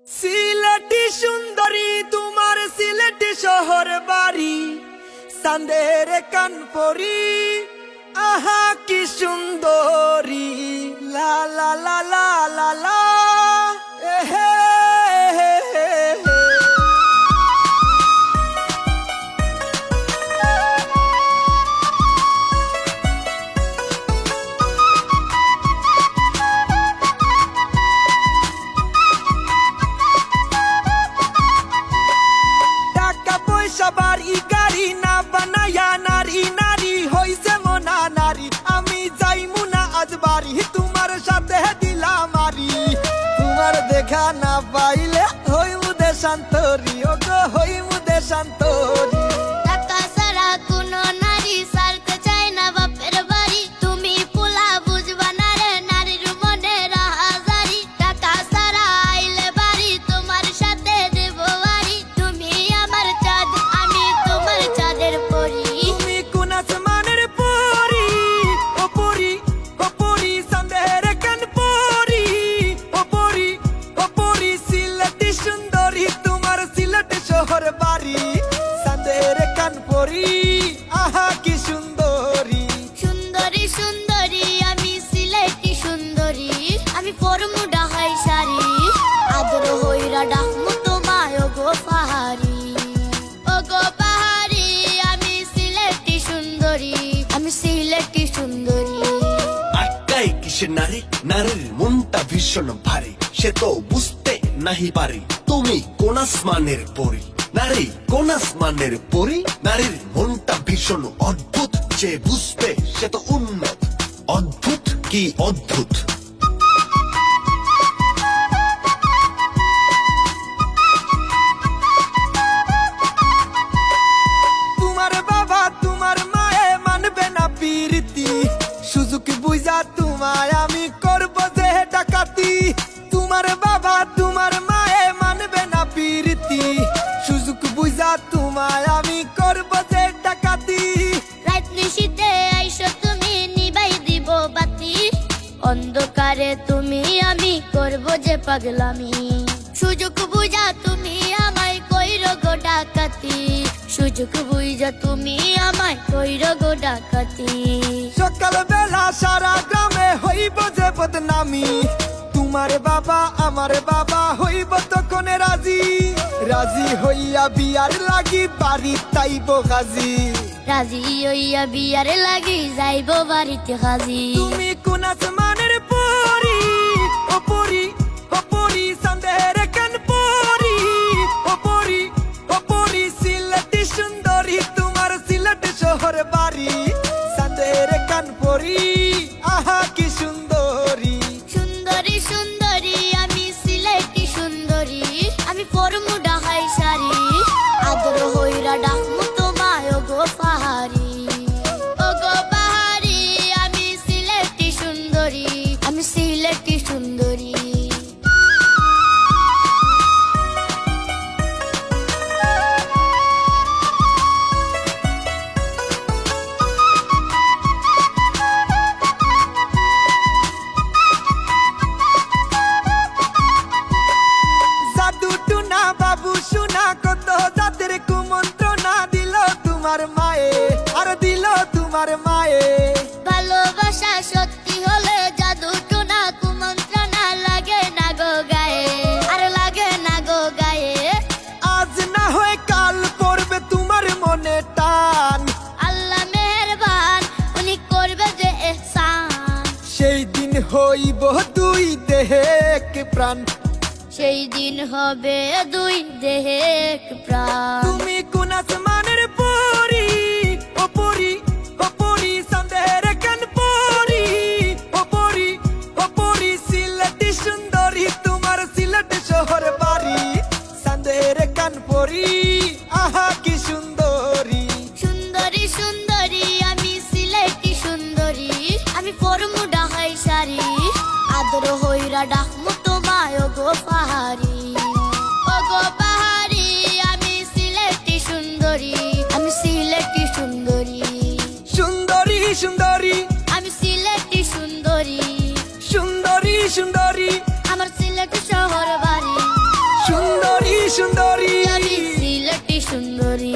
সিলেটি সুন্দরী তোমার সিলেটি শহর বাড়ি, চাঁদের কানপুরি আহা কি সুন্দরী, লা লা লা লা লা লা এহে বাড়ি গাড়ি না বানায়া নারী নারী হইছে মনা নারী, আমি যাইমু না আজ বাড়ি তোমার সাথে দিলাম মারি, তোমার দেখা না পাইলে হইমু দেশান্তরি, ও গো হইমু দেশান্তরি। টাকা ছাড়া কোনো নারী ছাড়তে চায় না বাপের বাড়ি, তুমি পোলা বুঝবা না রে নারীর মনে রাহাজারি, টাকা ছাড়া আইলে বাড়ি তোমার সাথে দেব বাড়ি, তুমি আমার চাঁদ আমি তোমার চাঁদের পরি। তুমি কোন আসমানের পরি, ও পরি ও পরি চাঁদের কান পরি, ও পরি ও পরি সিলেটি সুন্দরী তোমার সিলেটি শহর বাড়ি, চাঁদের কান পরি আহা কি সুন্দরী। সুন্দরী সুন্দরী আমি সিলেটি সুন্দরী, আমি পরমু ডাহাই শাড়ি, আদর হইরা ডাকমু তোমায় ও গো পাহাড়ি, ও গো পাহাড়ি আমি সিলেটি সুন্দরী, আমি সিলেটি সুন্দরী। আটকাই কিসে নারী, নারীর মনটা ভীষণ ভারী, সে তো বুঝতে নাহি পারি তুমি কোন আসমানের পরি, নারী কোন আসমানের পরি, নারীর মনটা ভীষণ অদ্ভুত, যে বুঝবে সে তো উন্নত, অদ্ভুত কি অদ্ভুত। তোমার বাবা তোমার মায়ে মানবে না প্রীতি, সুযোগ বুঝা তোমায় আমি করব যে ডাকাতি, তোমার বাবা তোমার মায়ে মানবে না প্রীতি, সুযোগ বুঝা তোমায় আমি করব যে ডাকাতি। রাত নিশীতে আইসো তুমি নিবাই দিব বাতি, অন্ধকারে তুমি আমি করব যে পাগলামি, সুযোগ বুঝা তুমি আমায় কইরো গো ডাকাতি, সুযোগ বুঝা তুমি আমায় কইরো গো ডাকাতি। সকাল বেলা সারা গ্রামে হইব যে বদনামি, তোমার বাবা আমার বাবা হইব তখন রাজি, রাজি হইয়া বিয়ার লাগি বাড়ি তাইব গাজি, রাজি হইয়া বিয়ার লাগি যাইব বাড়িতে হাজি। তুমি কোন আসমানের পরি, ও পরি ও পরি চাঁদের কান পরি, ও পরি ও পরি সিলেটি সুন্দরী তোমার সিলেটি শহর বাড়ি, চাঁদের কান পরি আহা কি সুন্দরী। সুন্দরী সুন্দরী আমি সিলেটি সুন্দরী, আমি পরমু ডাহাই শাড়ি, আদর হইরা ডাকমু তোমায় ও গো পাহাড়ি, ও গো পাহাড়ি আমি সিলেটি সুন্দরী, আমি সিলেটি সুন্দরী। জাদু টুনা বাবু শোনা কত জাতের কুমন্ত্রণা দিল তোমার মায়ে, আর দিল তোমার মায়ে। ভালোবাসা সত্যি হলে জাদু টোনা কুমন্ত্রণা লাগে না গো গায়ে, আর লাগে না গো গায়ে। আজ না হয় কাল পড়বে তোমার মনে টান, আল্লাহ মেহেরবান উনি করবে যে এহসান, সেই দিন হইব দুই দেহে এক প্রাণ, সেই দিন হবে দুই দেহে এক প্রাণ। তুমি কোন আসমানের পরি, ও পরি ও পরি চাঁদের কান পরি, ও পরি ও পরি সিলেটি সুন্দরী তোমার সিলেটি শহর বাড়ি, চাঁদের কান পরি আহা কি সুন্দরী। সুন্দরী সুন্দরী আমি সিলেটি সুন্দরী, আমি পরমু ডাহাই শাড়ি, আদর হইরা ডাকমু তোমায় ও গো পাহাড়ি, ও গো পাহাড়ি আমি সিলেটি সুন্দরী, আমি সিলেটি সুন্দরী। সুন্দরী সুন্দরী আমি সিলেটি সুন্দরী, সুন্দরী সুন্দরী আমার সিলেটি শহর বাড়ি, সুন্দরী আমি সিলেটি সুন্দরী